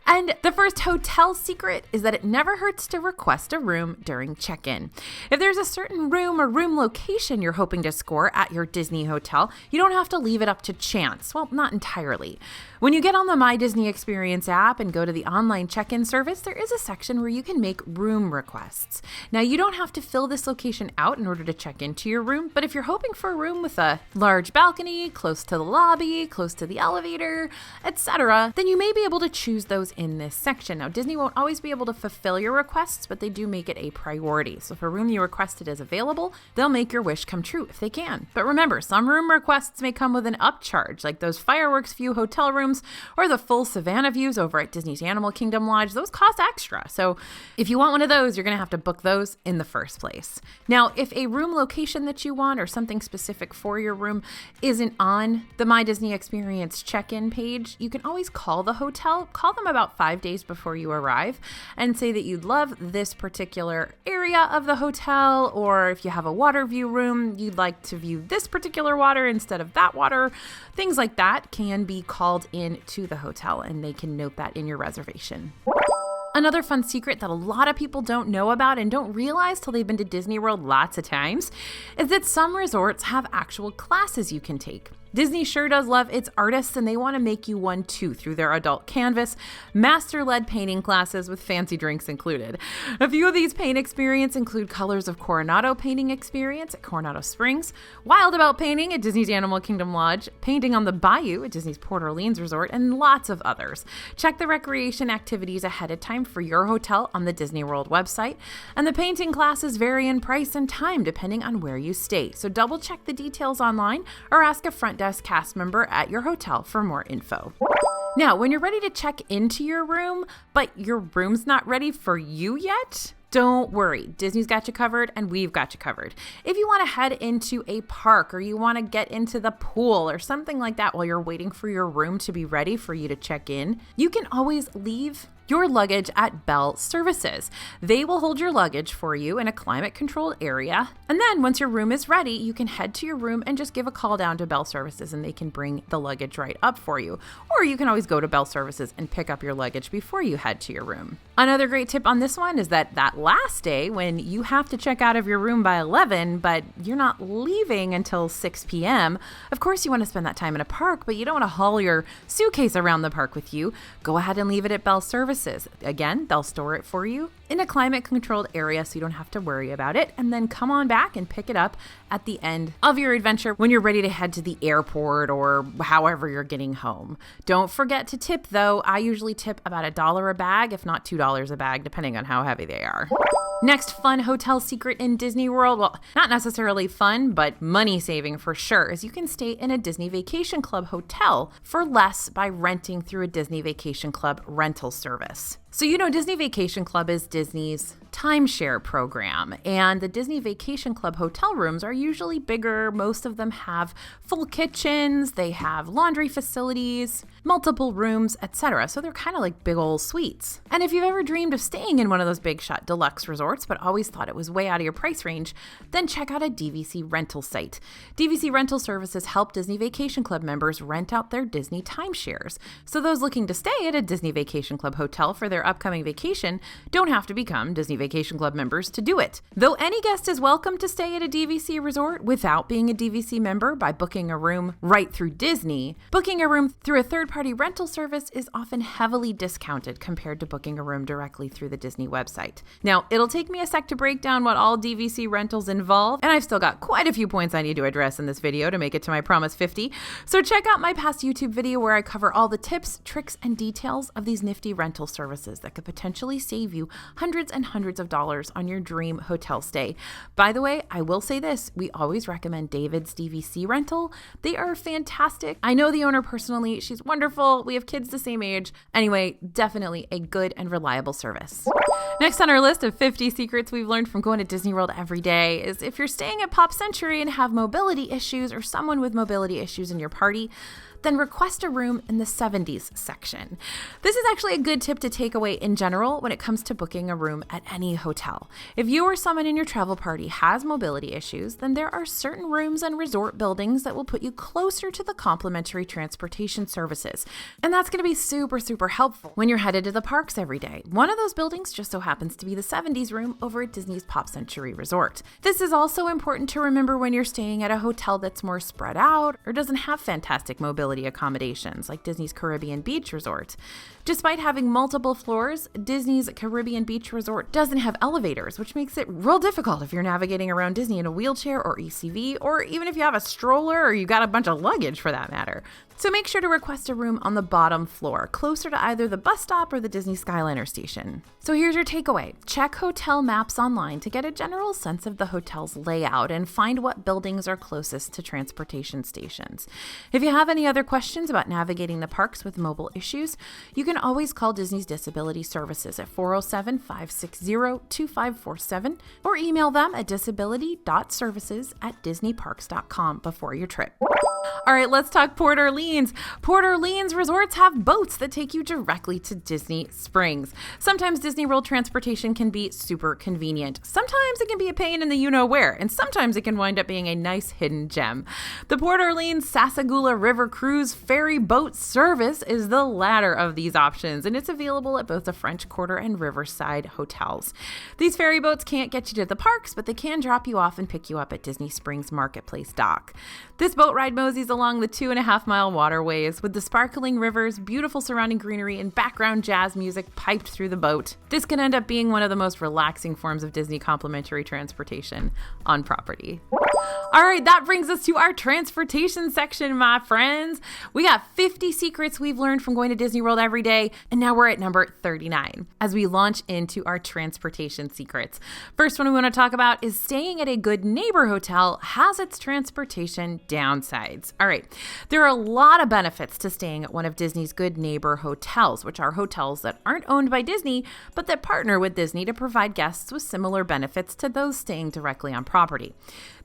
And the first hotel secret is that it never hurts to request a room during check-in. If there's a certain room or room location you're hoping to score at your Disney hotel, you don't have to leave it up to chance. Well, not entirely. When you get on the My Disney Experience app and go to the online check-in service, there is a section where you can make room requests. Now, you don't have to fill this location out in order to check into your room, but if you're hoping for a room with a large balcony, close to the lobby, close to the elevator, etc., then you may be able to choose those in this section. Now, Disney won't always be able to fulfill your requests, but they do make it a priority. So if a room you requested is available, they'll make your wish come true if they can. But remember, some room requests may come with an upcharge, like those fireworks view hotel rooms or the full Savannah views over at Disney's Animal Kingdom Lodge. Those cost extra. So if you want one of those, you're going to have to book those in the first place. Now, if a room location that you want or something specific for your room isn't on the My Disney Experience check-in page, you can always call the hotel. Call them about 5 days before you arrive and say that you'd love this particular area of the hotel, or if you have a water view room, you'd like to view this particular water instead of that water. Things like that can be called in to the hotel and they can note that in your reservation. Another fun secret that a lot of people don't know about and don't realize till they've been to Disney World lots of times is that some resorts have actual classes you can take. Disney sure does love its artists, and they want to make you one too through their adult canvas, master-led painting classes with fancy drinks included. A few of these paint experiences include Colors of Coronado painting experience at Coronado Springs, Wild About painting at Disney's Animal Kingdom Lodge, Painting on the Bayou at Disney's Port Orleans Resort, and lots of others. Check the recreation activities ahead of time for your hotel on the Disney World website, and the painting classes vary in price and time depending on where you stay. So double check the details online or ask a front desk cast member at your hotel for more info. Now, when you're ready to check into your room, but your room's not ready for you yet, don't worry. Disney's got you covered and we've got you covered. If you want to head into a park or you want to get into the pool or something like that while you're waiting for your room to be ready for you to check in, you can always leave your luggage at Bell Services. They will hold your luggage for you in a climate-controlled area. And then once your room is ready, you can head to your room and just give a call down to Bell Services and they can bring the luggage right up for you. Or you can always go to Bell Services and pick up your luggage before you head to your room. Another great tip on this one is that last day when you have to check out of your room by 11, but you're not leaving until 6 p.m., of course you want to spend that time in a park, but you don't want to haul your suitcase around the park with you. Go ahead and leave it at Bell Services. Again, they'll store it for you in a climate-controlled area so you don't have to worry about it, and then come on back and pick it up at the end of your adventure when you're ready to head to the airport or however you're getting home. Don't forget to tip, though. I usually tip about $1 a bag, if not $2 a bag, depending on how heavy they are. Next fun hotel secret in Disney World, well, not necessarily fun, but money saving for sure, is you can stay in a Disney Vacation Club hotel for less by renting through a Disney Vacation Club rental service. So you know Disney Vacation Club is Disney's timeshare program, and the Disney Vacation Club hotel rooms are usually bigger. Most of them have full kitchens, they have laundry facilities, multiple rooms, etc. So they're kind of like big old suites. And if you've ever dreamed of staying in one of those big shot deluxe resorts but always thought it was way out of your price range, then check out a DVC rental site. DVC rental services help Disney Vacation Club members rent out their Disney timeshares. So those looking to stay at a Disney Vacation Club hotel for their upcoming vacation don't have to become Disney Vacation Club members to do it. Though any guest is welcome to stay at a DVC resort without being a DVC member by booking a room right through Disney, booking a room through a third-party rental service is often heavily discounted compared to booking a room directly through the Disney website. Now, it'll take me a sec to break down what all DVC rentals involve, and I've still got quite a few points I need to address in this video to make it to my Promise 50. So check out my past YouTube video where I cover all the tips, tricks, and details of these nifty rental services that could potentially save you hundreds and hundreds of dollars on your dream hotel stay. By the way, I will say this, we always recommend David's DVC rental. They are fantastic. I know the owner personally. She's wonderful. We have kids the same age. Anyway, definitely a good and reliable service. Next on our list of 50 secrets we've learned from going to Disney World every day is if you're staying at Pop Century and have mobility issues or someone with mobility issues in your party, then request a room in the 70s section. This is actually a good tip to take away in general when it comes to booking a room at any hotel. If you or someone in your travel party has mobility issues, then there are certain rooms and resort buildings that will put you closer to the complimentary transportation services. And that's going to be super, super helpful when you're headed to the parks every day. One of those buildings just so happens to be the 70s room over at Disney's Pop Century Resort. This is also important to remember when you're staying at a hotel that's more spread out or doesn't have fantastic mobility accommodations like Disney's Caribbean Beach Resort. Despite having multiple floors, Disney's Caribbean Beach Resort doesn't have elevators, which makes it real difficult if you're navigating around Disney in a wheelchair or ECV, or even if you have a stroller or you got a bunch of luggage for that matter. So make sure to request a room on the bottom floor, closer to either the bus stop or the Disney Skyliner station. So here's your takeaway. Check hotel maps online to get a general sense of the hotel's layout and find what buildings are closest to transportation stations. If you have any other questions about navigating the parks with mobile issues, you can always call Disney's Disability Services at 407-560-2547 or email them at disability.services@disneyparks.com before your trip. All right, let's talk Port Orleans. Port Orleans resorts have boats that take you directly to Disney Springs. Sometimes Disney World transportation can be super convenient. Sometimes it can be a pain in the you-know-where, and sometimes it can wind up being a nice hidden gem. The Port Orleans Sassagoula River Cruise ferry boat service is the latter of these options, and it's available at both the French Quarter and Riverside hotels. These ferry boats can't get you to the parks, but they can drop you off and pick you up at Disney Springs Marketplace Dock. This boat ride moseys along the 2.5-mile waterways with the sparkling rivers, beautiful surrounding greenery, and background jazz music piped through the boat. This can end up being one of the most relaxing forms of Disney complimentary transportation on property. All right, that brings us to our transportation section, my friends. We got 50 secrets we've learned from going to Disney World every day, and now we're at number 39 as we launch into our transportation secrets. First one we want to talk about is staying at a good neighbor hotel has its transportation downsides. All right, there are a lot of benefits to staying at one of Disney's good neighbor hotels, which are hotels that aren't owned by Disney, but that partner with Disney to provide guests with similar benefits to those staying directly on property.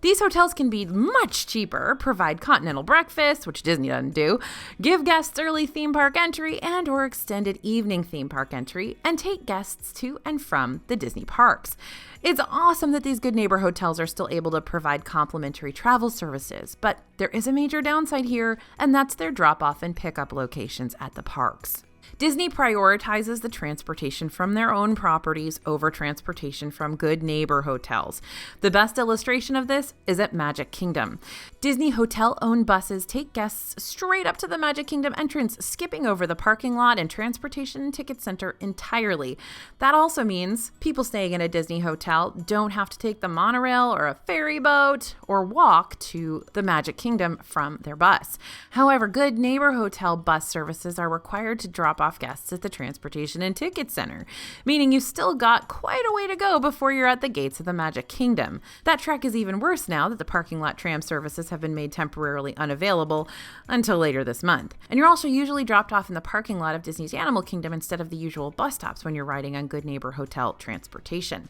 These hotels can be much cheaper, provide continental breakfast, which Disney doesn't do, give guests early theme park entry and or extended evening theme park entry, and take guests to and from the Disney parks. It's awesome that these good neighbor hotels are still able to provide complimentary travel services, but there is a major downside here, and that's their drop-off and pickup locations at the parks. Disney prioritizes the transportation from their own properties over transportation from good neighbor hotels. The best illustration of this is at Magic Kingdom. Disney hotel-owned buses take guests straight up to the Magic Kingdom entrance, skipping over the parking lot and transportation and ticket center entirely. That also means people staying in a Disney hotel don't have to take the monorail or a ferry boat or walk to the Magic Kingdom from their bus. However, good neighbor hotel bus services are required to drop off guests at the transportation and ticket center, meaning you still got quite a way to go before you're at the gates of the Magic Kingdom. That trek is even worse now that the parking lot tram services have been made temporarily unavailable until later this month. And you're also usually dropped off in the parking lot of Disney's Animal Kingdom instead of the usual bus stops when you're riding on Good Neighbor Hotel transportation.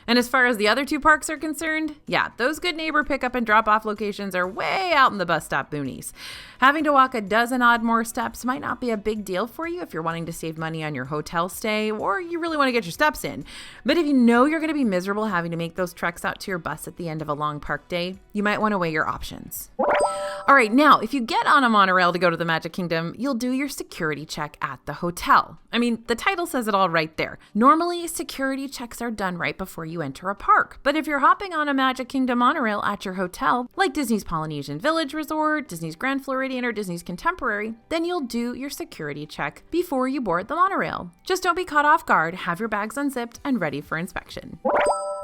And as far as the other two parks are concerned, yeah, those Good Neighbor pickup and drop-off locations are way out in the bus stop boonies. Having to walk a dozen odd more steps might not be a big deal for you if you're wanting to save money on your hotel stay or you really want to get your steps in. But if you know you're going to be miserable having to make those treks out to your bus at the end of a long park day, you might want to weigh your options. All right, now, if you get on a monorail to go to the Magic Kingdom, you'll do your security check at the hotel. I mean, the title says it all right there. Normally, security checks are done right before you enter a park. But if you're hopping on a Magic Kingdom monorail at your hotel, like Disney's Polynesian Village Resort, Disney's Grand Floridian, or Disney's Contemporary, then you'll do your security check before you board the monorail. Just don't be caught off guard, have your bags unzipped and ready for inspection.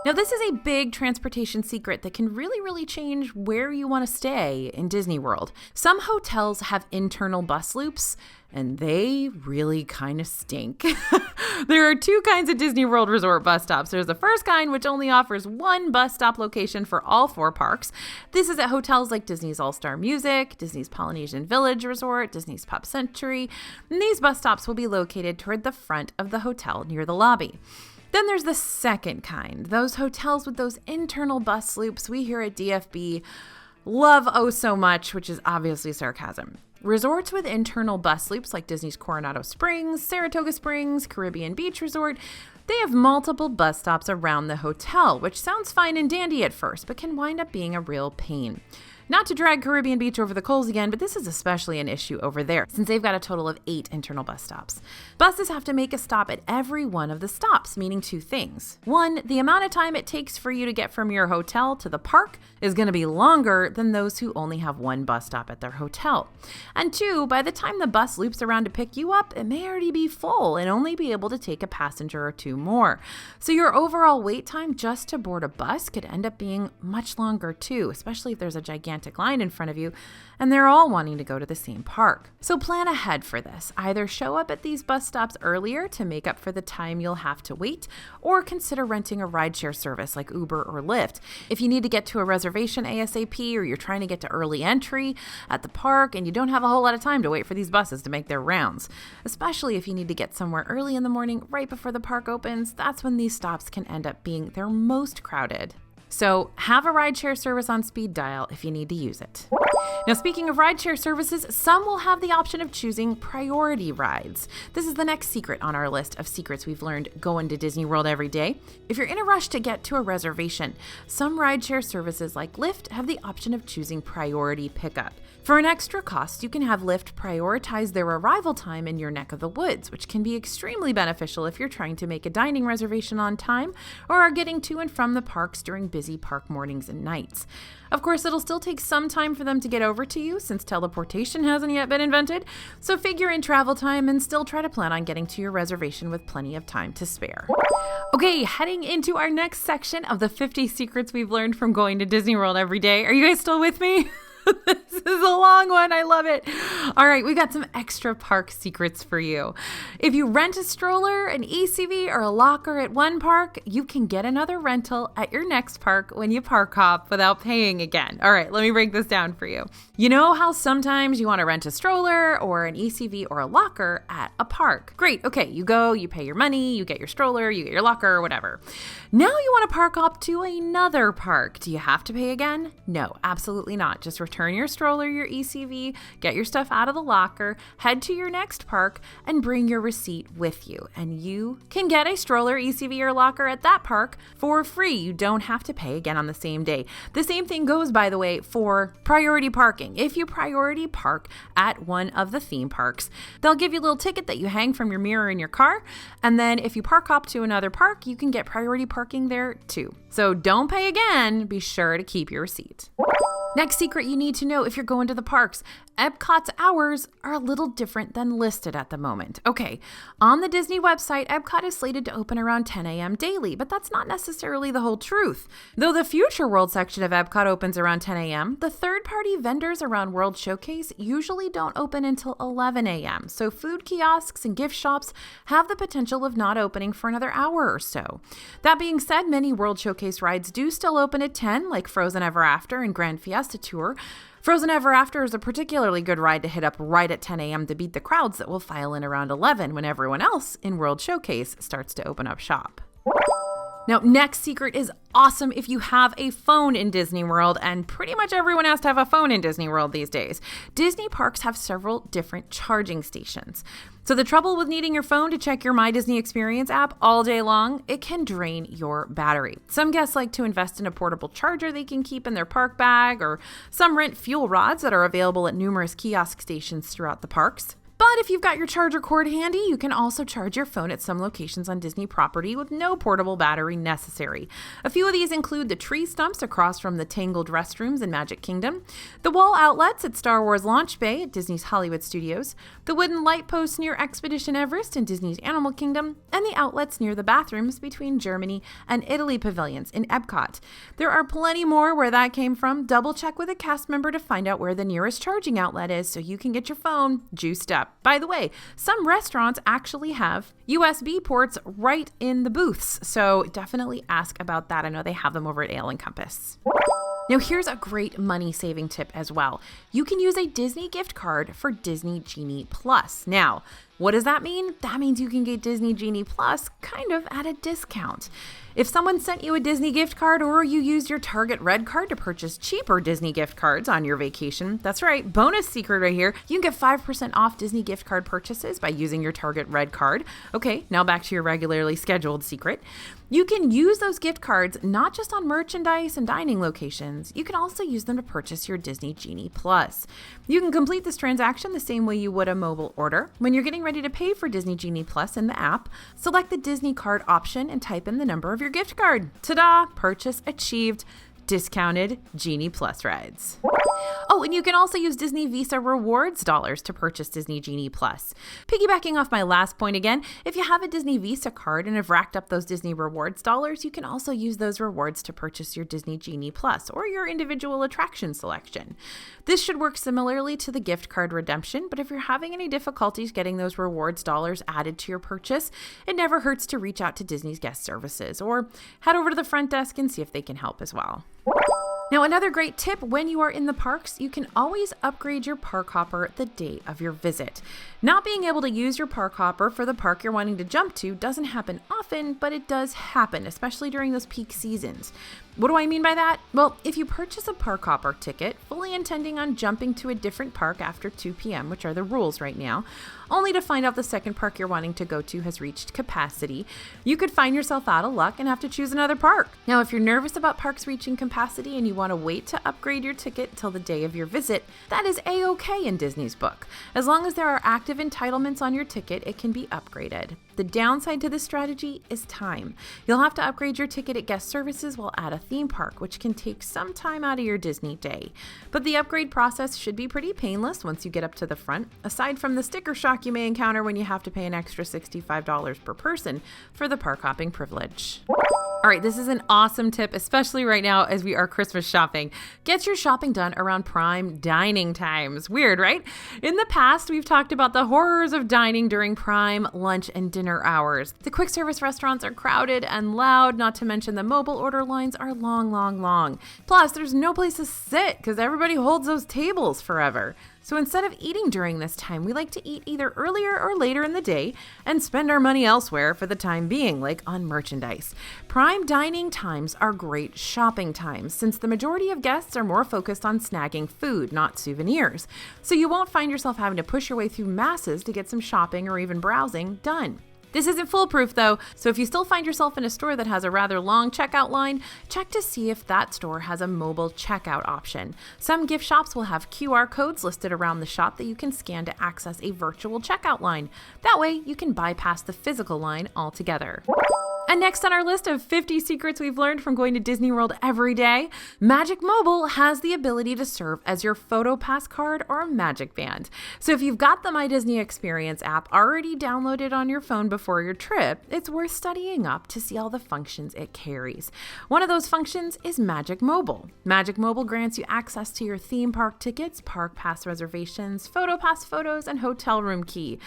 Now, this is a big transportation secret that can really change where you want to stay in Disney World. Some hotels have internal bus loops, and they really kind of stink. There are two kinds of Disney World Resort bus stops. There's the first kind, which only offers one bus stop location for all 4 parks. This is at hotels like Disney's All-Star Music, Disney's Polynesian Village Resort, Disney's Patisserie, and these bus stops will be located toward the front of the hotel near the lobby. Then there's the second kind, those hotels with those internal bus loops we here at DFB love oh so much, which is obviously sarcasm. Resorts with internal bus loops like Disney's Coronado Springs, Saratoga Springs, Caribbean Beach Resort, they have multiple bus stops around the hotel, which sounds fine and dandy at first, but can wind up being a real pain. Not to drag Caribbean Beach over the coals again, but this is especially an issue over there, since they've got a total of 8 internal bus stops. Buses have to make a stop at every one of the stops, meaning 2 things. 1, the amount of time it takes for you to get from your hotel to the park is going to be longer than those who only have 1 bus stop at their hotel. And 2, by the time the bus loops around to pick you up, it may already be full and only be able to take a passenger or 2 more. So your overall wait time just to board a bus could end up being much longer too, especially if there's a gigantic line in front of you and they're all wanting to go to the same park. So plan ahead for this. Either show up at these bus stops earlier to make up for the time you'll have to wait, or consider renting a rideshare service like Uber or Lyft. If you need to get to a reservation ASAP, or you're trying to get to early entry at the park and you don't have a whole lot of time to wait for these buses to make their rounds, especially if you need to get somewhere early in the morning right before the park opens, that's when these stops can end up being their most crowded. So have a rideshare service on speed dial if you need to use it. Now, speaking of rideshare services, some will have the option of choosing priority rides. This is the next secret on our list of secrets we've learned going to Disney World every day. If you're in a rush to get to a reservation, some rideshare services like Lyft have the option of choosing priority pickup. For an extra cost, you can have Lyft prioritize their arrival time in your neck of the woods, which can be extremely beneficial if you're trying to make a dining reservation on time or are getting to and from the parks during busy park mornings and nights. Of course, it'll still take some time for them to get over to you since teleportation hasn't yet been invented, so figure in travel time and still try to plan on getting to your reservation with plenty of time to spare. Okay, heading into our next section of the 50 secrets we've learned from going to Disney World every day. Are you guys still with me? This is a long one. I love it. All right, we got some extra park secrets for you. If you rent a stroller, an ECV, or a locker at one park, you can get another rental at your next park when you park hop without paying again. All right, let me break this down for you. You know how sometimes you want to rent a stroller or an ECV or a locker at a park? Great. Okay, you go, you pay your money, you get your stroller, you get your locker, whatever. Now you want to park hop to another park. Do you have to pay again? No, absolutely not. Just return your stroller, your ECV, get your stuff out of the locker, head to your next park, and bring your receipt with you. And you can get a stroller, ECV, or locker at that park for free. You don't have to pay again on the same day. The same thing goes, by the way, for priority parking. If you priority park at one of the theme parks, they'll give you a little ticket that you hang from your mirror in your car. And then if you park hop to another park, you can get priority parking there too. So don't pay again. Be sure to keep your receipt. Next secret you need to know if you're going to the parks. Epcot's hours are a little different than listed at the moment. Okay, on the Disney website, Epcot is slated to open around 10 a.m. daily, but that's not necessarily the whole truth. Though the Future World section of Epcot opens around 10 a.m., the third-party vendors around World Showcase usually don't open until 11 a.m., so food kiosks and gift shops have the potential of not opening for another hour or so. That being said, many World Showcase rides do still open at 10, like Frozen Ever After and Grand Fiesta Tour. Frozen Ever After is a particularly good ride to hit up right at 10 a.m. to beat the crowds that will file in around 11 when everyone else in World Showcase starts to open up shop. Now, next secret is awesome if you have a phone in Disney World, and pretty much everyone has to have a phone in Disney World these days. Disney parks have several different charging stations. So the trouble with needing your phone to check your My Disney Experience app all day long, it can drain your battery. Some guests like to invest in a portable charger they can keep in their park bag, or some rent fuel rods that are available at numerous kiosk stations throughout the parks. But if you've got your charger cord handy, you can also charge your phone at some locations on Disney property with no portable battery necessary. A few of these include the tree stumps across from the Tangled restrooms in Magic Kingdom, the wall outlets at Star Wars Launch Bay at Disney's Hollywood Studios, the wooden light posts near Expedition Everest in Disney's Animal Kingdom, and the outlets near the bathrooms between Germany and Italy pavilions in Epcot. There are plenty more where that came from. Double check with a cast member to find out where the nearest charging outlet is so you can get your phone juiced up. By the way, some restaurants actually have USB ports right in the booths, so definitely ask about that. I know they have them over at Ale and Compass. Now, here's a great money-saving tip as well. You can use a Disney gift card for Disney Genie Plus. Now, what does that mean? That means you can get Disney Genie Plus kind of at a discount. If someone sent you a Disney gift card or you used your Target Red card to purchase cheaper Disney gift cards on your vacation, that's right, bonus secret right here, you can get 5% off Disney gift card purchases by using your Target Red card. Okay, now back to your regularly scheduled secret. You can use those gift cards not just on merchandise and dining locations, you can also use them to purchase your Disney Genie Plus. You can complete this transaction the same way you would a mobile order. When you're getting ready to pay for Disney Genie Plus in the app, select the Disney card option and type in the number of your gift card. Ta-da! Purchase achieved. Discounted Genie Plus rides. Oh, and you can also use Disney Visa Rewards dollars to purchase Disney Genie Plus. Piggybacking off my last point again, if you have a Disney Visa card and have racked up those Disney Rewards dollars, you can also use those rewards to purchase your Disney Genie Plus or your individual attraction selection. This should work similarly to the gift card redemption, but if you're having any difficulties getting those rewards dollars added to your purchase, it never hurts to reach out to Disney's guest services or head over to the front desk and see if they can help as well. Now, another great tip when you are in the parks, you can always upgrade your park hopper the day of your visit. Not being able to use your park hopper for the park you're wanting to jump to doesn't happen often, but it does happen, especially during those peak seasons. What do I mean by that? Well, if you purchase a park hopper ticket, fully intending on jumping to a different park after 2 p.m., which are the rules right now, only to find out the second park you're wanting to go to has reached capacity, you could find yourself out of luck and have to choose another park. Now, if you're nervous about parks reaching capacity and you want to wait to upgrade your ticket till the day of your visit, that is A-OK in Disney's book. As long as there are active entitlements on your ticket, it can be upgraded. The downside to this strategy is time. You'll have to upgrade your ticket at guest services while at a theme park, which can take some time out of your Disney day. But the upgrade process should be pretty painless once you get up to the front, aside from the sticker shock you may encounter when you have to pay an extra $65 per person for the park hopping privilege. All right, this is an awesome tip, especially right now as we are Christmas shopping. Get your shopping done around prime dining times. Weird, right? In the past, we've talked about the horrors of dining during prime lunch and dinner hours. The quick service restaurants are crowded and loud, not to mention the mobile order lines are long. Plus, there's no place to sit because everybody holds those tables forever. So instead of eating during this time, we like to eat either earlier or later in the day and spend our money elsewhere for the time being, like on merchandise. Prime dining times are great shopping times since the majority of guests are more focused on snagging food, not souvenirs. So you won't find yourself having to push your way through masses to get some shopping or even browsing done. This isn't foolproof though, so if you still find yourself in a store that has a rather long checkout line, check to see if that store has a mobile checkout option. Some gift shops will have QR codes listed around the shop that you can scan to access a virtual checkout line. That way, you can bypass the physical line altogether. And next on our list of 50 secrets we've learned from going to Disney World every day, Magic Mobile has the ability to serve as your PhotoPass card or MagicBand. So if you've got the My Disney Experience app already downloaded on your phone before your trip, it's worth studying up to see all the functions it carries. One of those functions is Magic Mobile. Magic Mobile grants you access to your theme park tickets, park pass reservations, PhotoPass photos, and hotel room key.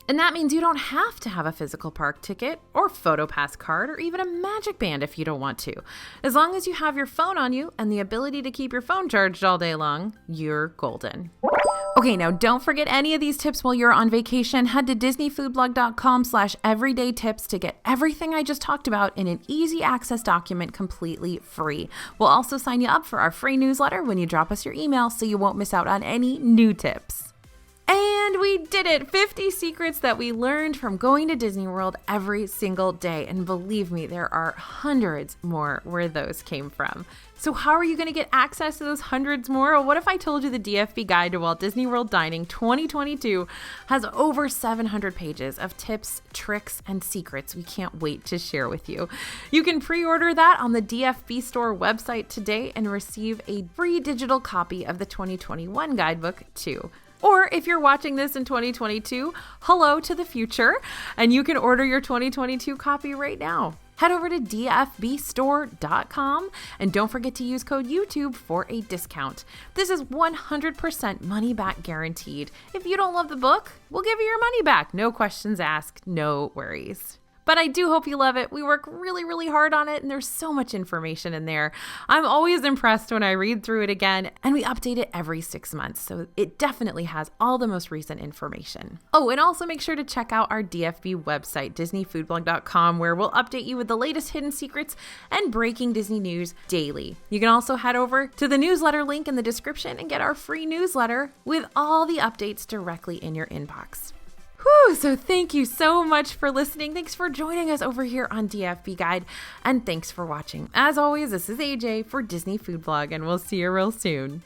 And that means you don't have to have a physical park ticket or PhotoPass card or even a MagicBand if you don't want to. As long as you have your phone on you and the ability to keep your phone charged all day long, you're golden. Okay, now don't forget any of these tips while you're on vacation. Head to disneyfoodblog.com/everydaytips to get everything I just talked about in an easy access document completely free. We'll also sign you up for our free newsletter when you drop us your email so you won't miss out on any new tips. And we did it! 50 secrets that we learned from going to Disney World every single day. And believe me, there are hundreds more where those came from. So how are you going to get access to those hundreds more? Well, what if I told you the DFB Guide to Walt Disney World Dining 2022 has over 700 pages of tips, tricks, and secrets we can't wait to share with you. You can pre-order that on the DFB store website today and receive a free digital copy of the 2021 guidebook too. Or if you're watching this in 2022, hello to the future, and you can order your 2022 copy right now. Head over to dfbstore.com and don't forget to use code YouTube for a discount. This is 100% money back guaranteed. If you don't love the book, we'll give you your money back. No questions asked, no worries. But I do hope you love it. We work really, really hard on it, and there's so much information in there. I'm always impressed when I read through it again, and we update it every 6 months, so it definitely has all the most recent information. Oh, and also make sure to check out our DFB website, DisneyFoodblog.com, where we'll update you with the latest hidden secrets and breaking Disney news daily. You can also head over to the newsletter link in the description and get our free newsletter with all the updates directly in your inbox. So thank you so much for listening. Thanks for joining us over here on DFB Guide, and thanks for watching. As always, this is AJ for Disney Food Blog, and we'll see you real soon.